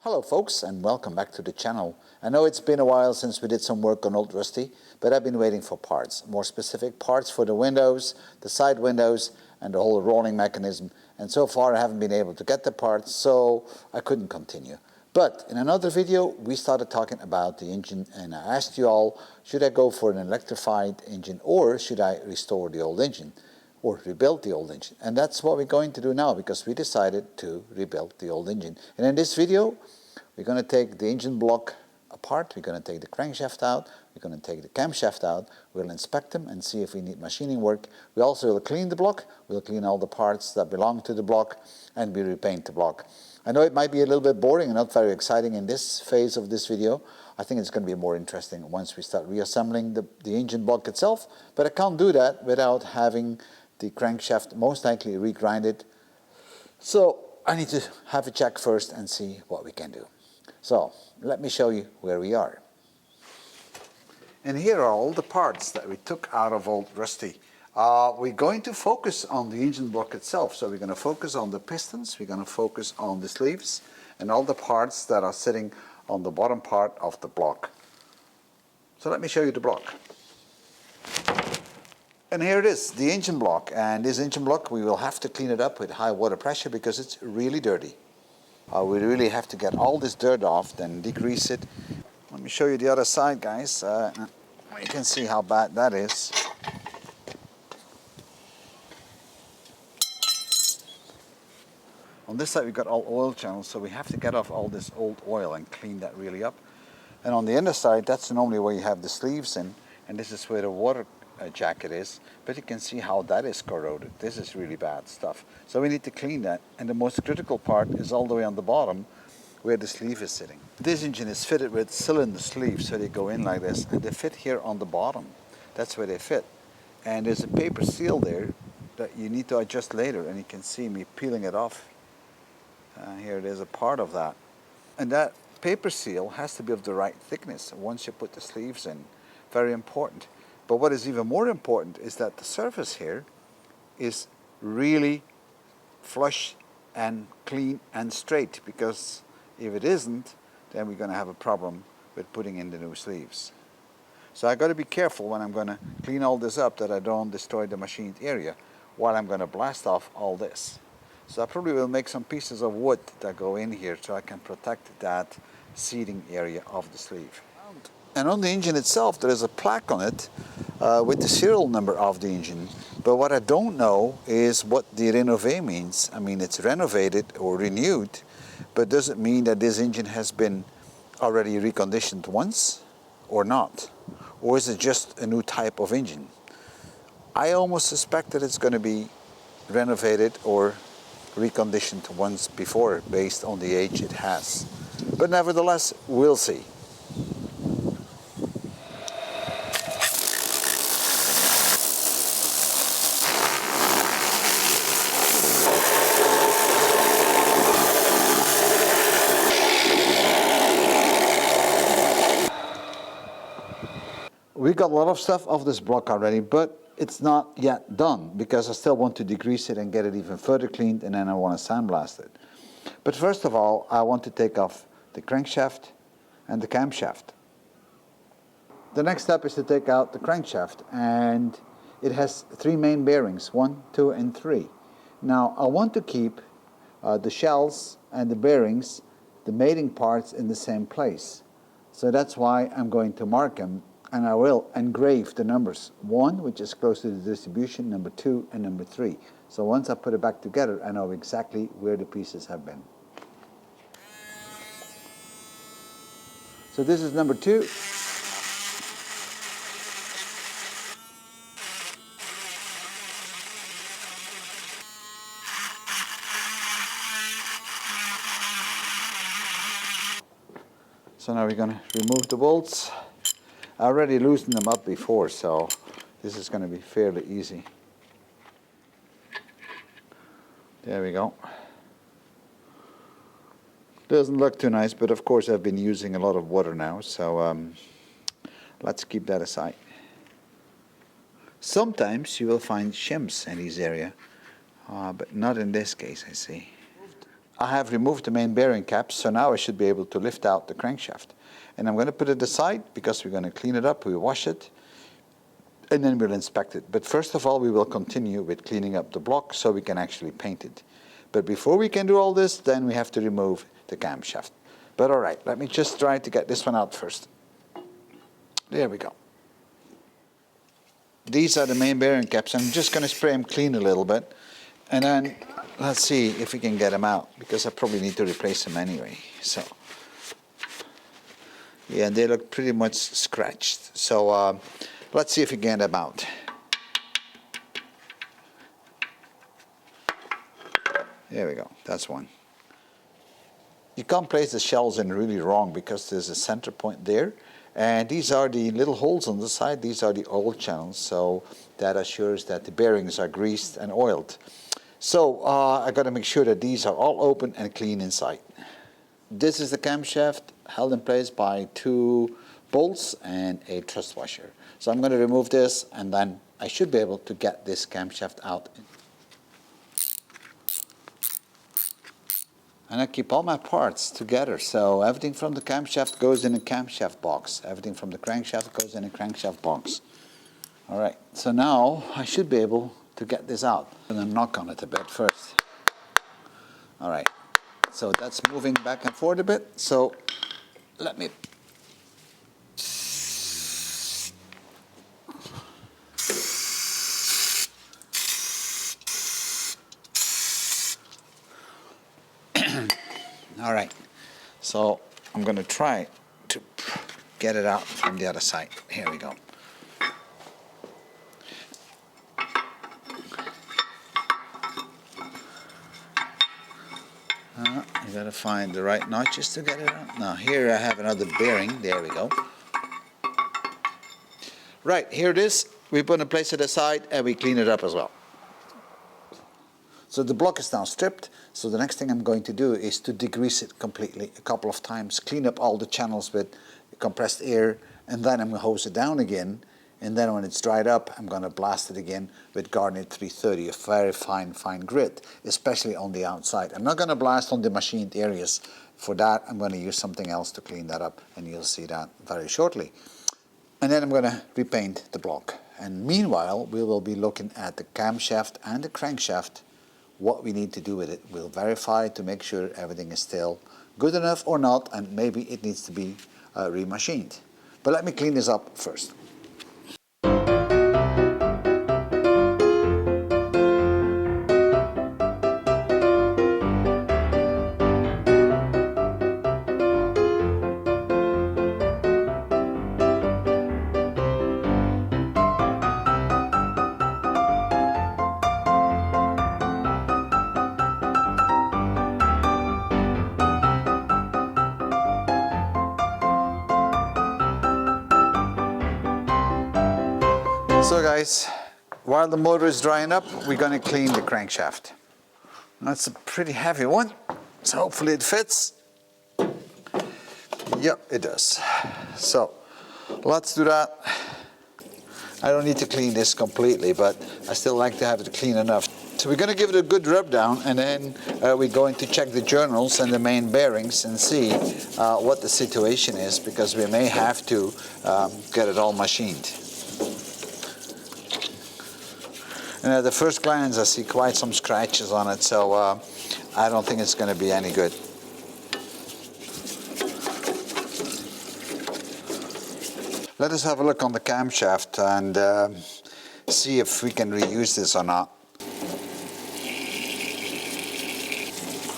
Hello folks, and welcome back to the channel. I know it's been a while since we did some work on Old Rusty, but I've been waiting for parts, more specific parts for the windows, the side windows, and the whole rolling mechanism. And so far I haven't been able to get the parts, so I couldn't continue. But in another video we started talking about the engine, and I asked you all, should I go for an electrified engine or should I restore the old engine? Or rebuild the old engine. And that's what we're going to do now, because we decided to rebuild the old engine. And in this video we're going to take the engine block apart, we're going to take the crankshaft out, we're going to take the camshaft out, we'll inspect them and see if we need machining work. We also will clean the block, we'll clean all the parts that belong to the block, and we repaint the block. I know it might be a little bit boring and not very exciting in this phase of this video. I think it's going to be more interesting once we start reassembling the engine block itself, but I can't do that without having the crankshaft most likely regrinded. So I need to have a check first and see what we can do. So let me show you where we are. And here are all the parts that we took out of Old Rusty. We're going to focus on the engine block itself. So we're going to focus on the pistons, we're going to focus on the sleeves, and all the parts that are sitting on the bottom part of the block. So let me show you the block. And here it is, the engine block. And this engine block, we will have to clean it up with high water pressure because it's really dirty. We really have to get all this dirt off, then degrease it. Let me show you the other side, guys. You can see how bad that is. On this side we've got all oil channels, so we have to get off all this old oil and clean that really up. And on the underside, that's normally where you have the sleeves in, and this is where the water jacket is, but you can see how that is corroded. This is really bad stuff. So we need to clean that, and the most critical part is all the way on the bottom where the sleeve is sitting. This engine is fitted with cylinder sleeves, so they go in like this, and they fit here on the bottom. That's where they fit. And there's a paper seal there that you need to adjust later, and you can see me peeling it off. Here it is, a part of that. And that paper seal has to be of the right thickness once you put the sleeves in. Very important. But what is even more important is that the surface here is really flush and clean and straight, because if it isn't, then we're going to have a problem with putting in the new sleeves. So I got to be careful when I'm going to clean all this up that I don't destroy the machined area while I'm going to blast off all this. So I probably will make some pieces of wood that go in here so I can protect that seating area of the sleeve. And on the engine itself there is a plaque on it with the serial number of the engine. But what I don't know is what the Renové means. I mean, it's renovated or renewed, but does it mean that this engine has been already reconditioned once or not? Or is it just a new type of engine? I almost suspect that it's going to be renovated or reconditioned once before based on the age it has. But nevertheless, we'll see. We got a lot of stuff off this block already, but it's not yet done because I still want to degrease it and get it even further cleaned, and then I want to sandblast it. But first of all, I want to take off the crankshaft and the camshaft. The next step is to take out the crankshaft, and it has three main bearings, 1, 2, and 3. Now I want to keep the shells and the bearings, the mating parts, in the same place. So that's why I'm going to mark them. And I will engrave the numbers 1, which is close to the distribution, number 2, and number 3. So once I put it back together, I know exactly where the pieces have been. So this is number 2. So now we're going to remove the bolts. I already loosened them up before, so this is going to be fairly easy. There we go. Doesn't look too nice, but of course I've been using a lot of water now, so let's keep that aside. Sometimes you will find shims in this area, but not in this case, I see. I have removed the main bearing caps, so now I should be able to lift out the crankshaft. And I'm going to put it aside because we're going to clean it up, we'll wash it, and then we'll inspect it. But first of all, we will continue with cleaning up the block so we can actually paint it. But before we can do all this, then we have to remove the camshaft. But all right, let me just try to get this one out first. There we go. These are the main bearing caps. I'm just going to spray them clean a little bit. And then let's see if we can get them out, because I probably need to replace them anyway. So, yeah, they look pretty much scratched. So let's see if we can get them out. There we go, that's one. You can't place the shells in really wrong because there's a center point there. And these are the little holes on the side. These are the oil channels, so that assures that the bearings are greased and oiled. So I got to make sure that these are all open and clean inside. This is the camshaft held in place by 2 bolts and a truss washer. So I'm going to remove this, and then I should be able to get this camshaft out. And I keep all my parts together, so everything from the camshaft goes in a camshaft box. Everything from the crankshaft goes in a crankshaft box. All right, so now I should be able to get this out. I'm going to knock on it a bit first. All right, so that's moving back and forth a bit. So let me... All right, so I'm going to try to get it out from the other side. Here we go. You got to find the right notches to get it out. Now here I have another bearing. There we go. Right, here it is. We're going to place it aside and we clean it up as well. So the block is now stripped, so the next thing I'm going to do is to degrease it completely a couple of times, clean up all the channels with compressed air, and then I'm going to hose it down again, and then when it's dried up, I'm going to blast it again with Garnet 330, a very fine grit, especially on the outside. I'm not going to blast on the machined areas. For that, I'm going to use something else to clean that up, and you'll see that very shortly. And then I'm going to repaint the block. And meanwhile, we will be looking at the camshaft and the crankshaft, what we need to do with it. We'll verify to make sure everything is still good enough or not, and maybe it needs to be remachined. But let me clean this up first. So guys, while the motor is drying up, we're going to clean the crankshaft. That's a pretty heavy one, so hopefully it fits. Yep, it does. So let's do that. I don't need to clean this completely, but I still like to have it clean enough. So we're going to give it a good rub down, and then we're going to check the journals and the main bearings and see what the situation is, because we may have to get it all machined. And at the first glance, I see quite some scratches on it, so I don't think it's going to be any good. Let us have a look on the camshaft and see if we can reuse this or not.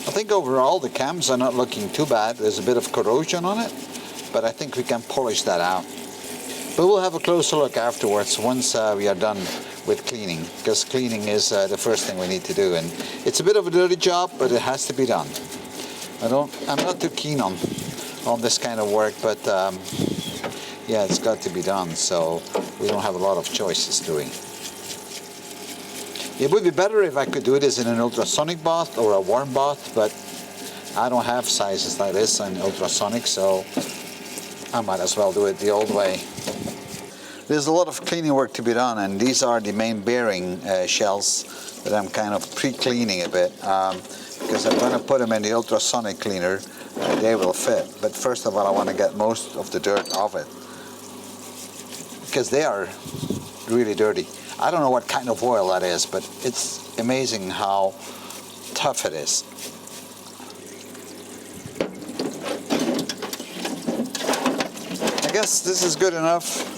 I think overall the cams are not looking too bad. There's a bit of corrosion on it, but I think we can polish that out. But we'll have a closer look afterwards once we are done with cleaning, because cleaning is the first thing we need to do, and it's a bit of a dirty job, but it has to be done. I'm not too keen on this kind of work, but yeah, it's got to be done, so we don't have a lot of choices doing. It would be better if I could do this in an ultrasonic bath or a warm bath, but I don't have sizes like this in ultrasonic, so I might as well do it the old way. There's a lot of cleaning work to be done, and these are the main bearing shells that I'm kind of pre-cleaning a bit, because because I'm going to put them in the ultrasonic cleaner. They will fit. But first of all, I want to get most of the dirt off it, because they are really dirty. I don't know what kind of oil that is, but it's amazing how tough it is. I guess this is good enough.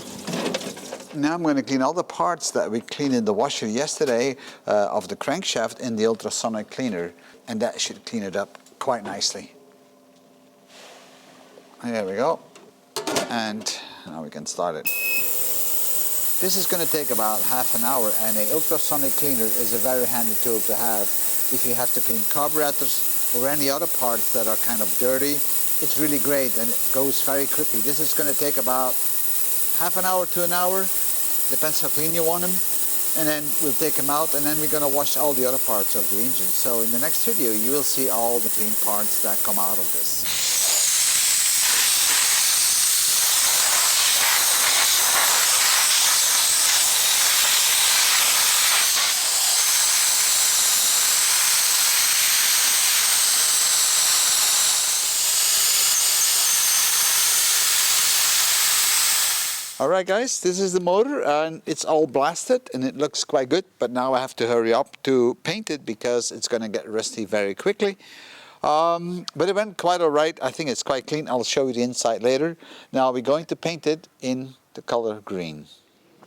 Now I'm going to clean all the parts that we cleaned in the washer yesterday of the crankshaft in the ultrasonic cleaner, and that should clean it up quite nicely. There we go. And now we can start it. This is going to take about half an hour, and an ultrasonic cleaner is a very handy tool to have if you have to clean carburetors or any other parts that are kind of dirty. It's really great, and it goes very quickly. This is going to take about half an hour to an hour, depends how clean you want them. And then we'll take them out, and then we're going to wash all the other parts of the engine. So in the next video, you will see all the clean parts that come out of this. Alright guys, this is the motor, and it's all blasted and it looks quite good, but now I have to hurry up to paint it because it's going to get rusty very quickly. But it went quite alright. I think it's quite clean. I'll show you the inside later. Now we're going to paint it in the color green.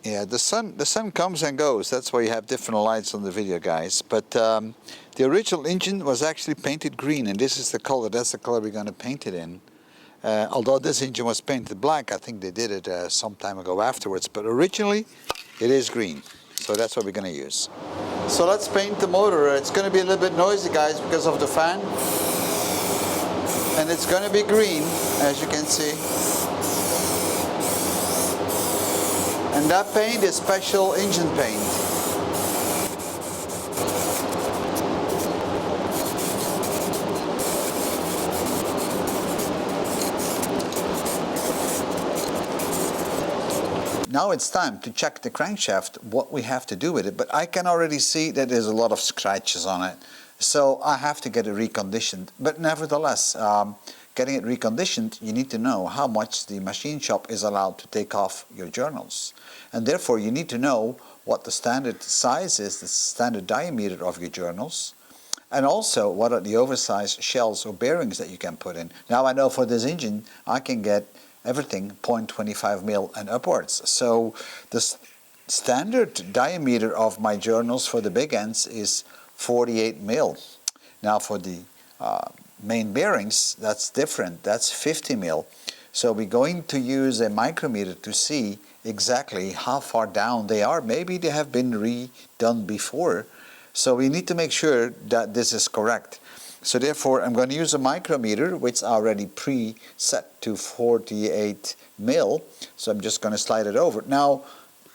Yeah, the sun comes and goes. That's why you have different lights on the video, guys. But the original engine was actually painted green, and this is the color. That's the color we're going to paint it in. Although this engine was painted black, I think they did it some time ago afterwards, but originally it is green, so that's what we're going to use. So let's paint the motor. It's going to be a little bit noisy, guys, because of the fan, and it's going to be green, as you can see. And that paint is special engine paint. Now it's time to check the crankshaft, what we have to do with it, but I can already see that there's a lot of scratches on it, so I have to get it reconditioned. But nevertheless, getting it reconditioned, you need to know how much the machine shop is allowed to take off your journals, and therefore you need to know what the standard size is, the standard diameter of your journals, and also what are the oversized shells or bearings that you can put in. Now I know for this engine I can get everything 0.25 mil and upwards. So the standard diameter of my journals for the big ends is 48 mil. Now for the main bearings, that's different. That's 50 mil. So we're going to use a micrometer to see exactly how far down they are. Maybe they have been redone before. So we need to make sure that this is correct. So therefore, I'm going to use a micrometer, which I already pre-set to 48 mil. So I'm just going to slide it over. Now,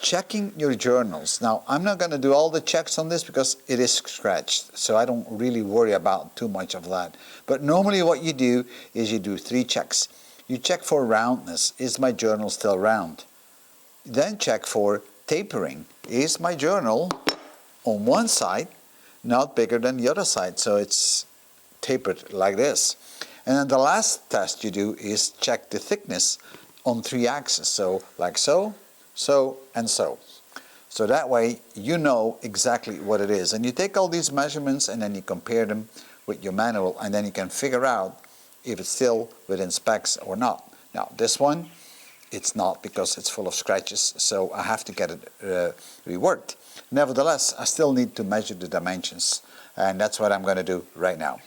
checking your journals. Now, I'm not going to do all the checks on this because it is scratched. So I don't really worry about too much of that. But normally what you do is you do 3 checks. You check for roundness. Is my journal still round? Then check for tapering. Is my journal on one side not bigger than the other side? So it's tapered like this. And then the last test you do is check the thickness on 3 axes. So like so, so, and so. So that way you know exactly what it is. And you take all these measurements and then you compare them with your manual, and then you can figure out if it's still within specs or not. Now this one, it's not, because it's full of scratches, so I have to get it reworked. Nevertheless, I still need to measure the dimensions, and that's what I'm going to do right now.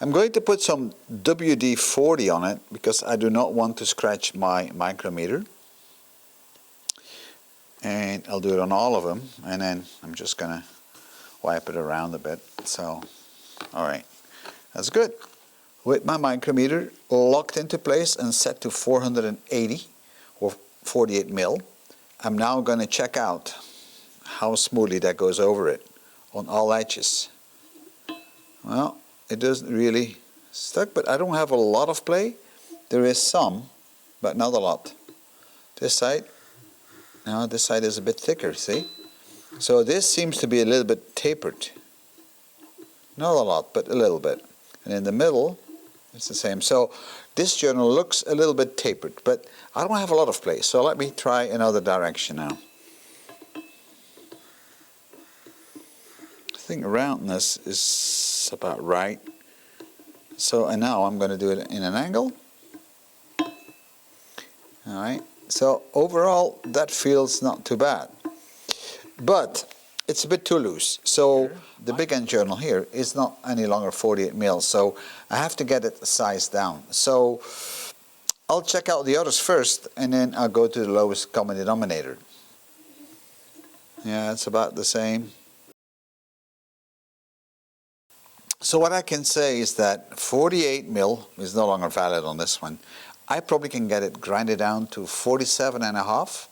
I'm going to put some WD-40 on it because I do not want to scratch my micrometer. And I'll do it on all of them, and then I'm just going to wipe it around a bit. So, alright, that's good. With my micrometer locked into place and set to 480 or 48 mil, I'm now going to check out how smoothly that goes over it on all edges. Well, it doesn't really stuck, but I don't have a lot of play. There is some, but not a lot. This side, now this side is a bit thicker, see? So this seems to be a little bit tapered. Not a lot, but a little bit. And in the middle, it's the same. So this journal looks a little bit tapered, but I don't have a lot of place. So let me try another direction now. I think roundness is about right. So, and now I'm going to do it in an angle. Alright, so overall that feels not too bad. But it's a bit too loose. So the big end journal here is not any longer 48 mils. So I have to get it sized down. So I'll check out the others first, and then I'll go to the lowest common denominator. Yeah, it's about the same. So what I can say is that 48 mil is no longer valid on this one. I probably can get it grinded down to 47.5.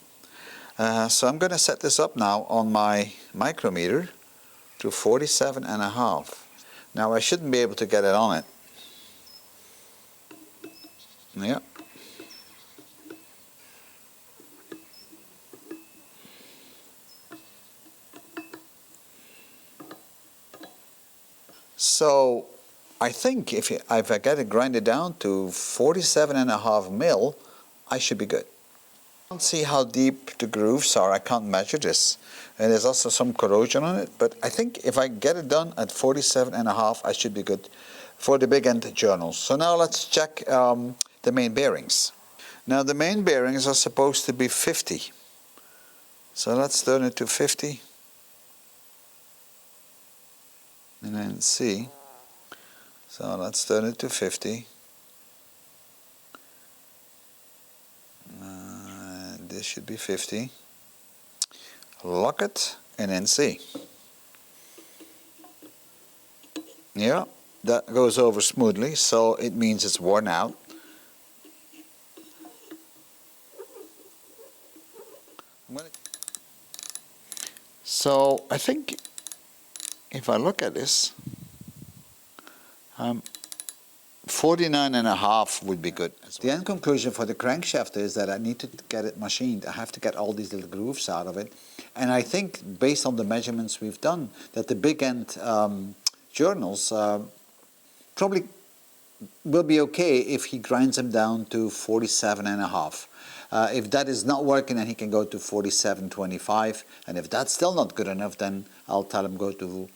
So I'm going to set this up now on my micrometer to 47.5. Now I shouldn't be able to get it on it. Yeah. So I think if I get it grinded down to 47.5 mil, I should be good. I don't see how deep the grooves are. I can't measure this. And there's also some corrosion on it. But I think if I get it done at 47.5, I should be good for the big end journals. So now let's check the main bearings. Now the main bearings are supposed to be 50. So let's turn it to 50. And then see. So let's turn it to 50. This should be 50. Lock it and then see. Yeah, that goes over smoothly, so it means it's worn out. So I think if I look at this, 49.5 would be good. The end conclusion for the crankshaft is that I need to get it machined. I have to get all these little grooves out of it. And I think, based on the measurements we've done, that the big end journals probably will be okay if he grinds them down to 47.5. If that is not working, then he can go to 47.25. And if that's still not good enough, then I'll tell him go to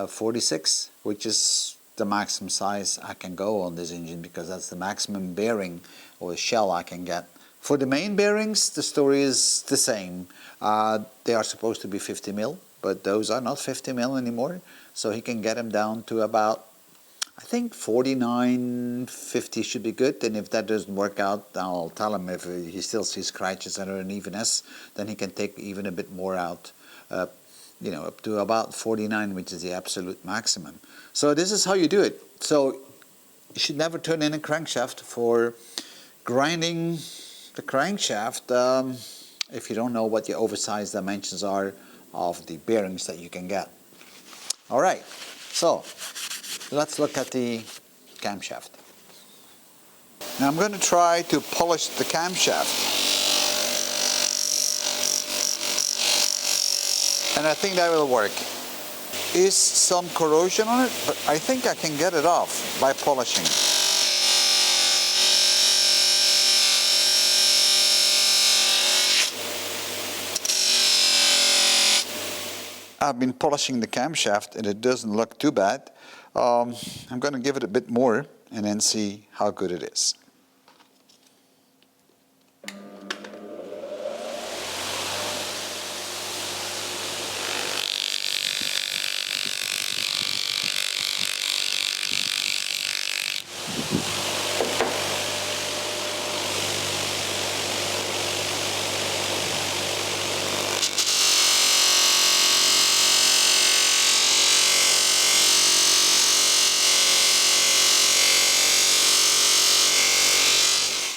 46, which is the maximum size I can go on this engine, because that's the maximum bearing or shell I can get. For the main bearings, the story is the same. They are supposed to be 50 mil, but those are not 50 mil anymore. So he can get them down to about, I think 49.50 should be good. And if that doesn't work out, I'll tell him if he still sees scratches and an evenness, then he can take even a bit more out. You know, up to about 49, which is the absolute maximum. So this is how you do it. So you should never turn in a crankshaft for grinding the crankshaft if you don't know what the oversized dimensions are of the bearings that you can get. All right, so let's look at the camshaft. Now I'm going to try to polish the camshaft. And I think that will work. Is some corrosion on it, but I think I can get it off by polishing. I've been polishing the camshaft and it doesn't look too bad. I'm going to give it a bit more and then see how good it is.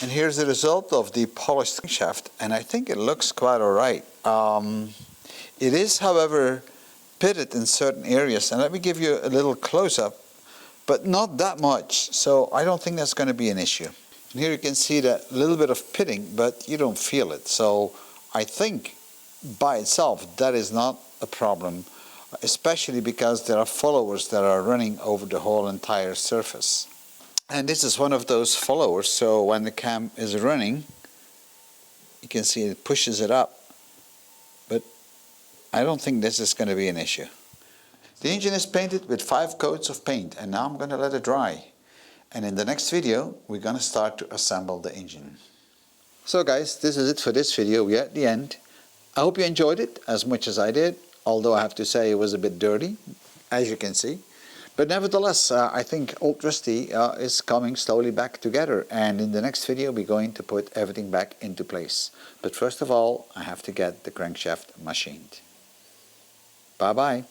And here's the result of the polished shaft, and I think it looks quite all right. It is, however, pitted in certain areas, and let me give you a little close-up, but not that much, so I don't think that's going to be an issue. And here you can see that little bit of pitting, but you don't feel it, so I think by itself that is not a problem. especially because there are followers that are running over the whole entire surface. And this is one of those followers, so when the cam is running, you can see it pushes it up, but I don't think this is going to be an issue. The engine is painted with 5 coats of paint, and now I'm going to let it dry. And in the next video, we're going to start to assemble the engine. So guys, this is it for this video. We're at the end. I hope you enjoyed it as much as I did, although I have to say it was a bit dirty, as you can see. But nevertheless, I think Old Rusty is coming slowly back together, and in the next video we're going to put everything back into place. But first of all, I have to get the crankshaft machined. Bye bye.